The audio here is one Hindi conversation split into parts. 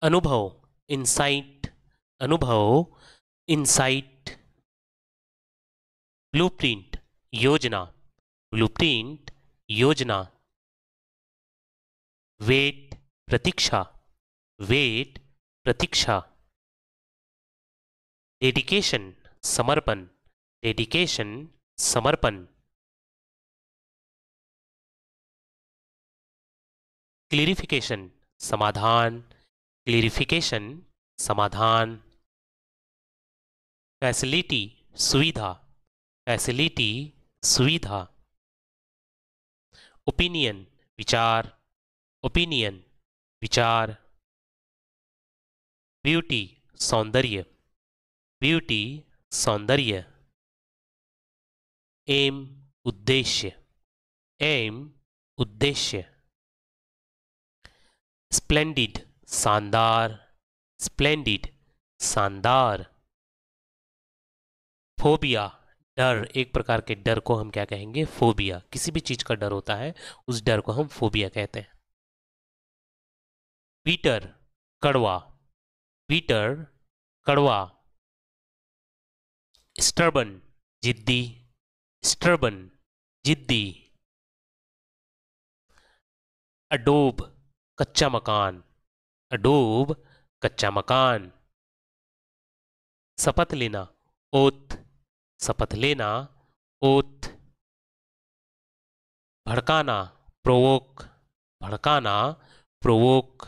अनुभव, इंसाइट, अनुभव, इंसाइट। ब्लूप्रिंट, योजना, ब्लूप्रिंट, योजना। वेट, प्रतीक्षा, वेट, प्रतीक्षा। डेडिकेशन, समर्पण, डेडिकेशन, समर्पण। क्लियरिफिकेशन, समाधान, क्लियरिफिकेशन, समाधान। फैसिलिटी, सुविधा, फैसिलिटी, सुविधा। ओपिनियन, विचार, ओपिनियन, विचार। ब्यूटी, सौंदर्य, ब्यूटी, सौंदर्य। एम, उद्देश्य, एम, उद्देश्य। स्प्लेंडिड, शानदार, स्प्लेंडिड, शानदार। फोबिया, डर, एक प्रकार के डर को हम क्या कहेंगे? फोबिया। किसी भी चीज का डर होता है, उस डर को हम फोबिया कहते हैं। बीटर, कड़वा, बीटर, कड़वा। स्टर्बन, जिद्दी, स्टर्बन, जिद्दी। अडोब, कच्चा मकान, अडोब, कच्चा मकान। शपथ लेना, ओथ, शपथ लेना, ओथ। भड़काना, प्रोवोक, भड़काना, प्रोवोक।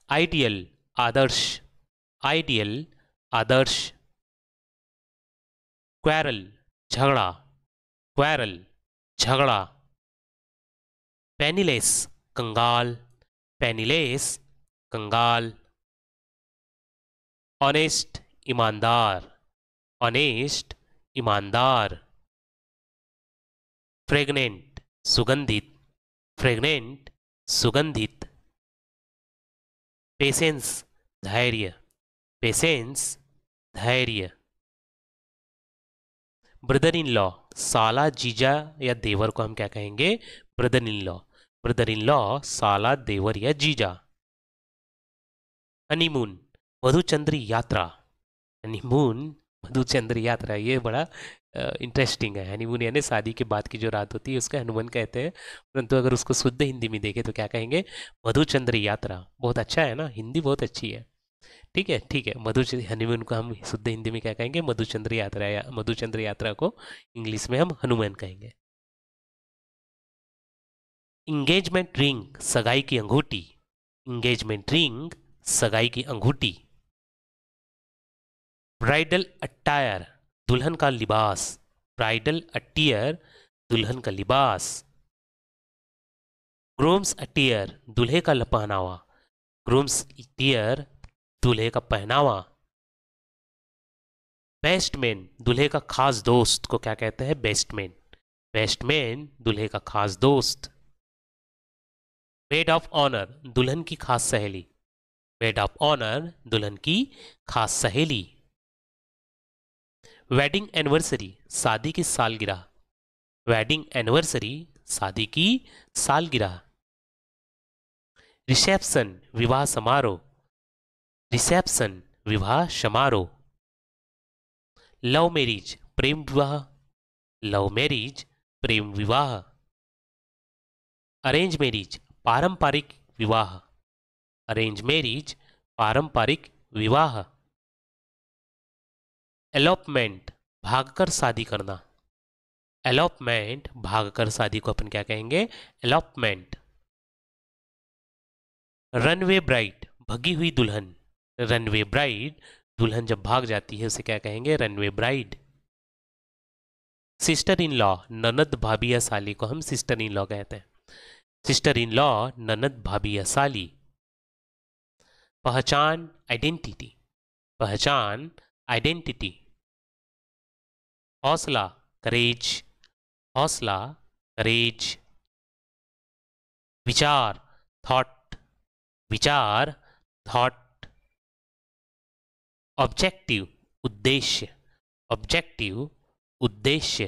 आइडियल, आदर्श, आइडियल, आदर्श। क्वेरल, झगड़ा, क्वेरल, झगड़ा। पेनिलेस, कंगाल, पेनिलेस, कंगाल। ऑनेस्ट, ईमानदार, ऑनेस्ट, ईमानदार। फ्रेगनेंट, सुगंधित, फ्रेगनेंट, सुगंधित। पेशेंस, धैर्य, पेशेंस, धैर्य। ब्रदर इन लॉ, साला, जीजा या देवर को हम क्या कहेंगे? Brother in law, brother in law, साला, देवर या जीजा। हनीमून, मधुचंद्री यात्रा, हनीमून, मधुचंद्री यात्रा। ये बड़ा इंटरेस्टिंग है। हनीमून यानी शादी के बाद की जो रात होती है उसका हनुमान कहते हैं, परंतु अगर उसको शुद्ध हिंदी में देखें तो क्या कहेंगे? मधुचंद्री यात्रा। बहुत अच्छा है ना, हिंदी बहुत अच्छी है। ठीक है, ठीक है। हनीमून को हम शुद्ध हिंदी में क्या कहेंगे? मधुचंद्र यात्रा, या मधुचंद्र यात्रा को इंग्लिश में हम हनुमान कहेंगे। इंगेजमेंट रिंग, सगाई की अंगूठी, इंगेजमेंट रिंग, सगाई की अंगूठी। ब्राइडल अटायर, दुल्हन का लिबास, ब्राइडल अटियर, दुल्हन का लिबास। ग्रूम्स अटियर, दूल्हे का पहनावा, ग्रूम्स अटियर, दूल्हे का पहनावा। बेस्टमैन, दूल्हे का खास दोस्त को क्या कहते हैं? बेस्टमैन, बेस्टमैन, दूल्हे का खास दोस्त। मेड ऑफ ऑनर, दुल्हन की खास सहेली, मेड ऑफ ऑनर, दुल्हन की खास सहेली। वेडिंग एनिवर्सरी, शादी की सालगिरह, वेडिंग एनिवर्सरी, शादी की सालगिरह। रिसेप्शन, विवाह समारोह, रिसेप्शन, विवाह समारोह। लव मैरिज, प्रेम विवाह, लव मैरिज, प्रेम विवाह। अरेंज मैरिज, पारंपरिक विवाह, अरेंज मैरिज, पारंपरिक विवाह। एलॉपमेंट, भागकर शादी करना, एलॉपमेंट, भागकर शादी को अपन क्या कहेंगे? एलॉपमेंट। रनवे ब्राइड, भगी हुई दुल्हन, रनवे ब्राइड, दुल्हन जब भाग जाती है उसे क्या कहेंगे? Runway bride. Sister in law, ननद, भाभी या साली को हम सिस्टर इन लॉ कहते हैं, सिस्टर इन लॉ, ननद, भाभी या साली। पहचान, आइडेंटिटी, पहचान, आइडेंटिटी। हौसला, करेज, हौसला, करेज। विचार, थॉट, विचार, थॉट। ऑब्जेक्टिव, उद्देश्य, ऑब्जेक्टिव, उद्देश्य।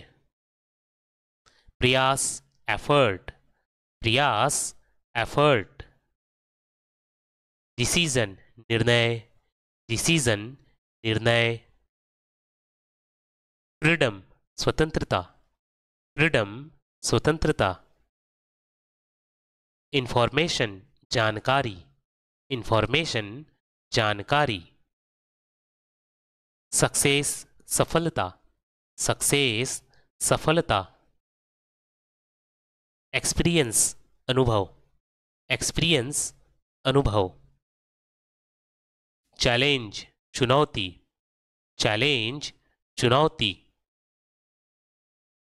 प्रयास, एफर्ट, प्रयास, एफर्ट। डिसीजन निर्णय, डिसीजन निर्णय। फ्रीडम स्वतंत्रता, फ्रीडम स्वतंत्रता। इंफॉर्मेशन जानकारी, इंफॉर्मेशन जानकारी। सक्सेस सफलता, सक्सेस सफलता। एक्सपीरियंस अनुभव, एक्सपीरियंस अनुभव। चैलेंज चुनौती, चैलेंज चुनौती।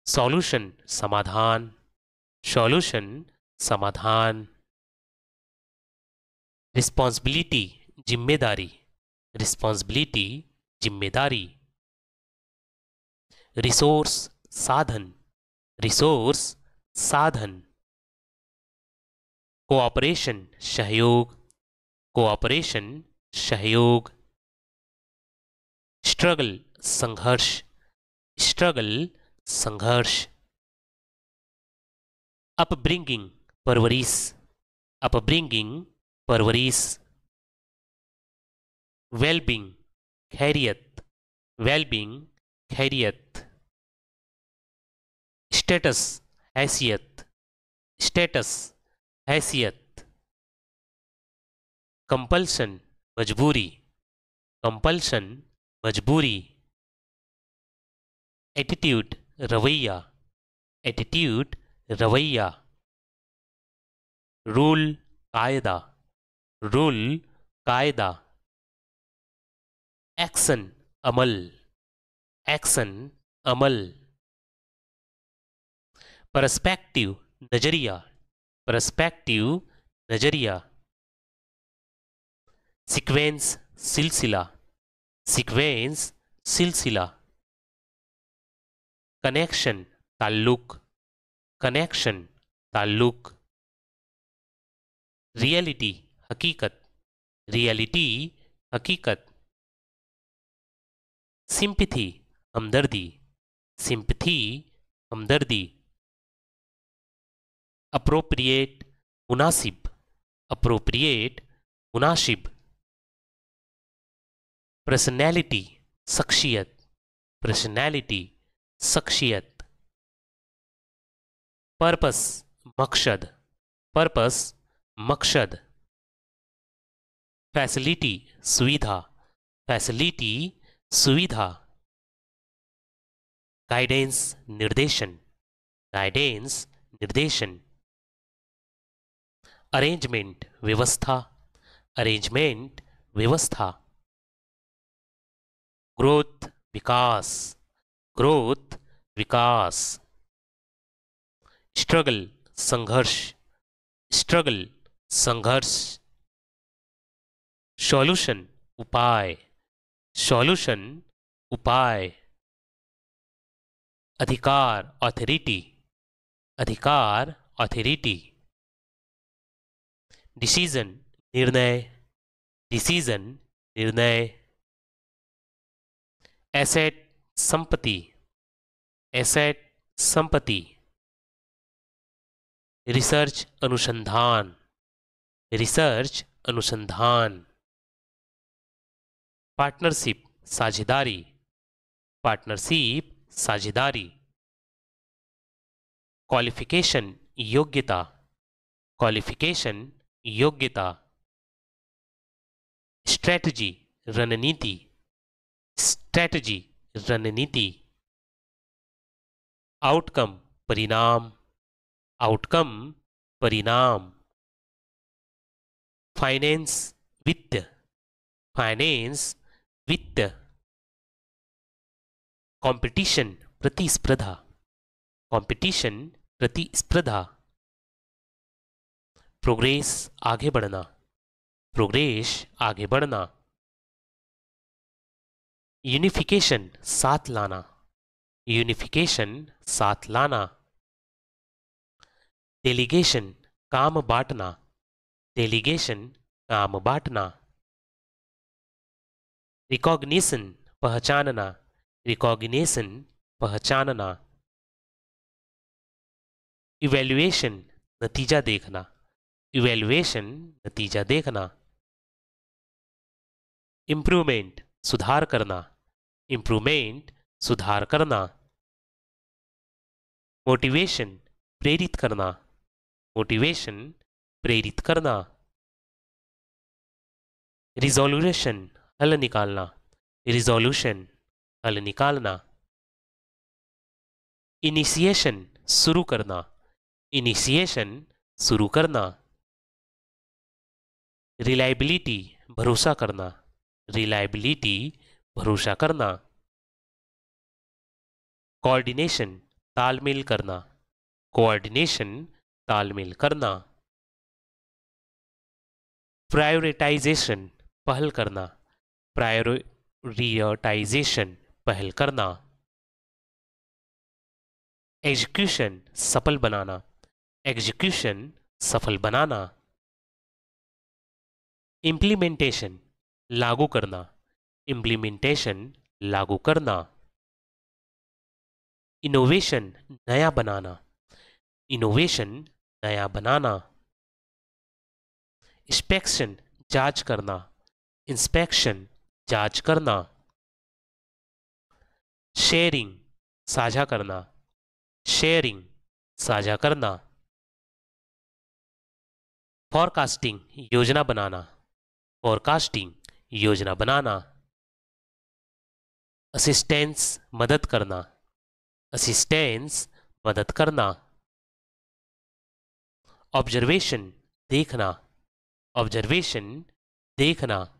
सॉल्यूशन समाधान, सॉल्यूशन समाधान। रिस्पॉन्सिबिलिटी जिम्मेदारी, रिस्पॉन्सिबिलिटी जिम्मेदारी। रिसोर्स साधन, रिसोर्स साधन। कोऑपरेशन सहयोग, कोऑपरेशन सहयोग। स्ट्रगल संघर्ष, स्ट्रगल संघर्ष। अपब्रिंगिंग परवरिश, अपब्रिंगिंग परवरिश। वेलबींग खैरियत, वेलबींग खैरियत। स्टेटस हैसियत, स्टेटस हैसियत। कंपल्शन मजबूरी, कंपल्शन मजबूरी। एटीट्यूड रवैया, एटीट्यूड रवैया। रूल कायदा, रूल कायदा। एक्शन अमल, एक्शन अमल। पर्सपेक्टिव नजरिया, पर्सपेक्टिव नजरिया। सीक्वेंस सिलसिला, सीक्वेंस सिलसिला। कनेक्शन ताल्लुक, कनेक्शन ताल्लुक। रियलिटी हकीकत, रियलिटी हकीकत। सिंपैथी हमदर्दी, सिंपैथी हमदर्दी। अप्रोप्रिएट मुनासिब, अप्रोप्रिएट मुनासिब। पर्सनैलिटी शख्सियत, पर्सनैलिटी शख्सियत। पर्पस मकसद, पर्पस मकसद। फैसिलिटी सुविधा, फैसिलिटी सुविधा। गाइडेंस निर्देशन, गाइडेंस निर्देशन। अरेंजमेंट व्यवस्था, अरेंजमेंट व्यवस्था। ग्रोथ विकास, ग्रोथ विकास। स्ट्रगल संघर्ष, स्ट्रगल संघर्ष। सॉल्यूशन उपाय, सॉल्यूशन उपाय। अधिकार अथॉरिटी, अधिकार अथॉरिटी। डिसीजन निर्णय, डिसीजन निर्णय। एसेट संपत्ति, एसेट संपत्ति। रिसर्च अनुसंधान, रिसर्च अनुसंधान। पार्टनरशिप साझेदारी, पार्टनरशिप साझेदारी। क्वालिफिकेशन योग्यता, क्वालिफिकेशन योग्यता। स्ट्रेटजी रणनीति, स्ट्रेटजी रणनीति। आउटकम परिणाम, आउटकम परिणाम। फाइनेंस वित्त, फाइनेंस वित्त। कंपटीशन प्रतिस्पर्धा, कंपटीशन प्रतिस्पर्धा। प्रोग्रेस आगे बढ़ना, प्रोग्रेस आगे बढ़ना। यूनिफिकेशन साथ लाना, यूनिफिकेशन साथ लाना। डेलीगेशन काम बांटना, डेलीगेशन काम बांटना। रिकॉग्निशन पहचानना, रिकॉग्निशन पहचानना। इवैल्यूएशन नतीजा देखना, इवैल्यूएशन नतीजा देखना। इम्प्रूवमेंट सुधार करना, इम्प्रूवमेंट सुधार करना। मोटिवेशन प्रेरित करना, मोटिवेशन प्रेरित करना। रिजोल्यूशन हल निकालना, रिजोल्यूशन हल निकालना। इनिशिएशन शुरू करना, इनिशिएशन शुरू करना। रिलायबिलिटी भरोसा करना, रिलायबिलिटी भरोसा करना। कोऑर्डिनेशन तालमेल करना, कोऑर्डिनेशन तालमेल करना। प्रायोरिटाइजेशन पहल करना, प्रायोरिटाइजेशन पहल करना। एग्जीक्यूशन सफल बनाना, एग्जीक्यूशन सफल बनाना। इम्प्लीमेंटेशन लागू करना, इम्प्लीमेंटेशन लागू करना। इनोवेशन नया बनाना, इनोवेशन नया बनाना। इंस्पेक्शन जांच करना, इंस्पेक्शन जांच करना। शेयरिंग साझा करना, शेयरिंग साझा करना। फॉरकास्टिंग योजना बनाना, फॉरकास्टिंग योजना बनाना। असिस्टेंस मदद करना, असिस्टेंस मदद करना। ऑब्जर्वेशन देखना, ऑब्जर्वेशन देखना।